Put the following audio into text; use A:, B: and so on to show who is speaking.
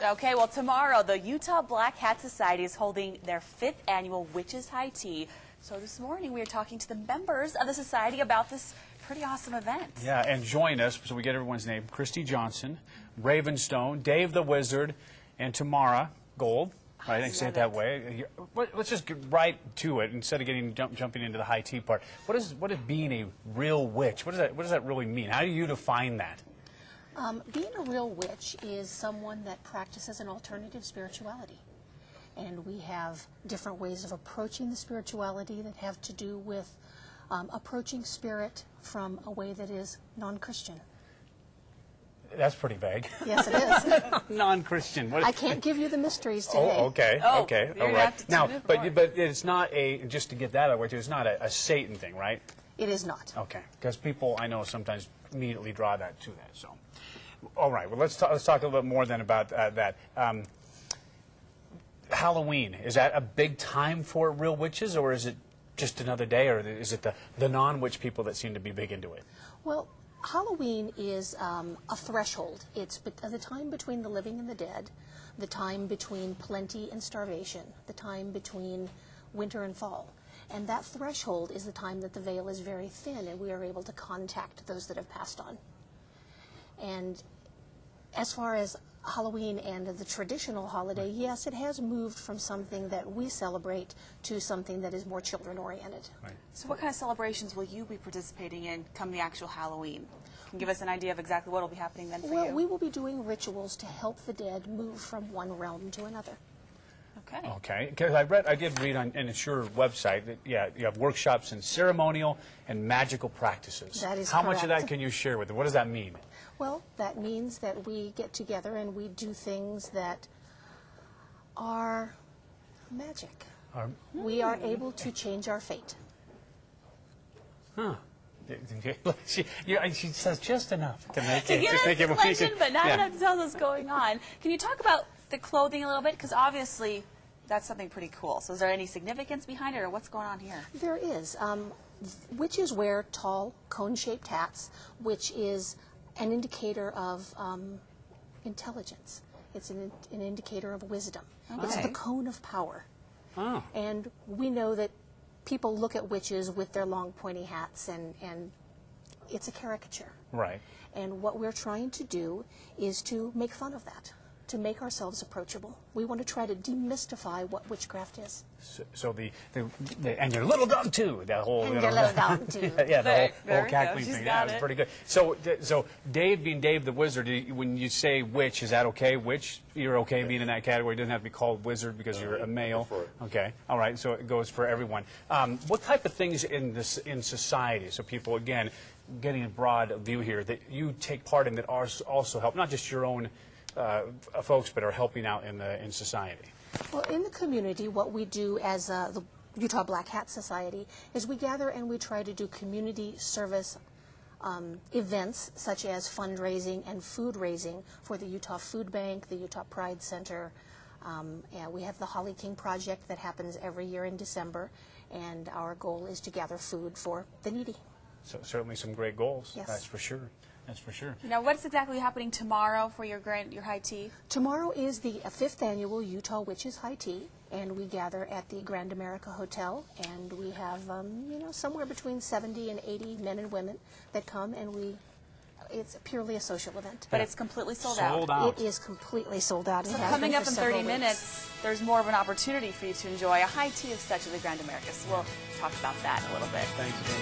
A: Okay, well, tomorrow the Utah Black Hat Society is holding their 5th annual Witches High Tea. So this morning we are talking to the members of the society about this pretty awesome event.
B: Yeah, and join us, so we get everyone's name, Christy Johnson, Ravenstone, Dave the Wizard, and Tamara Gold. Right, I say it that way. Let's just get right to it instead of jumping into the high tea part. What is being a real witch? What does that really mean? How do you define that?
C: Being a real witch is someone that practices an alternative spirituality. And we have different ways of approaching the spirituality that have to do with approaching spirit from a way that is non-Christian.
B: That's pretty vague.
C: Yes, it is.
B: Non-Christian.
C: I can't give you the mysteries today.
B: Oh, okay, okay, all right. Now, but it's not just to get that out of the way too, it's not a Satan thing, right?
C: It is not.
B: Okay, because people I know sometimes immediately draw that to that. So, all right. Well, let's talk a little bit more then about that. Halloween, is that a big time for real witches, or is it just another day, or is it the non-witch people that seem to be big into it?
C: Well, Halloween is a threshold. It's the time between the living and the dead, the time between plenty and starvation, the time between winter and fall. And that threshold is the time that the veil is very thin and we are able to contact those that have passed on. And as far as Halloween and the traditional holiday, yes, it has moved from something that we celebrate to something that is more children-oriented.
B: Right.
A: So what kind of celebrations will you be participating in come the actual Halloween? Can you give us an idea of exactly what will be happening then for you?
C: Well, we will be doing rituals to help the dead move from one realm to another.
A: Okay.
B: Okay, because I did read on your website that, yeah, you have workshops in ceremonial and magical practices.
C: That is
B: How
C: correct.
B: much of that can you share with them? What does that mean?
C: Well, that means that we get together and we do things that are magic. We are able to change our fate.
B: Huh. She says just enough to make
A: to
B: it.
A: give us the legend, but not
B: yeah.
A: enough to tell us what's going on. Can you talk about the clothing a little bit? Because obviously that's something pretty cool. So is there any significance behind it, or what's going on here?
C: There is. Witches wear tall, cone-shaped hats, which is an indicator of intelligence. It's an indicator of wisdom.
A: Okay.
C: It's the cone of power.
B: Oh.
C: And we know that people look at witches with their long, pointy hats, and it's a caricature.
B: Right.
C: And what we're trying to do is to make fun of that, to make ourselves approachable. We want to try to demystify what witchcraft is.
B: So and your little dog too. That whole
C: And your little dog too.
B: Yeah, the whole
A: go.
B: cackling
A: She's
B: thing.
A: got
B: That was
A: it.
B: pretty good. So Dave being Dave the Wizard, when you say witch, is that okay? Witch, you're okay being in that category. It doesn't have to be called wizard because you're a male. Okay, all right. So it goes for everyone. What type of things in society? So people, again, getting a broad view here, that you take part in that also help not just your own folks, but are helping out in society.
C: Well, in the community, what we do as the Utah Black Hat Society is we gather and we try to do community service events such as fundraising and food raising for the Utah Food Bank, the Utah Pride Center. And we have the Holly King Project that happens every year in December, and our goal is to gather food for the needy.
B: So certainly some great goals.
C: Yes.
B: That's for sure. That's for sure.
A: Now, what's exactly happening tomorrow for your high tea?
C: Tomorrow is the 5th annual Utah Witches High Tea, and we gather at the Grand America Hotel, and we have somewhere between 70 and 80 men and women that come, and it's purely a social event.
A: But it's completely sold
B: Sold
A: out.
B: out.
C: It is completely sold out.
A: So
C: It has
A: coming
C: been
A: up
C: for
A: in
C: several
A: 30
C: weeks.
A: minutes, there's more of an opportunity for you to enjoy a high tea of such at the Grand America. So we'll talk about that in a little bit.
B: Thank you very much.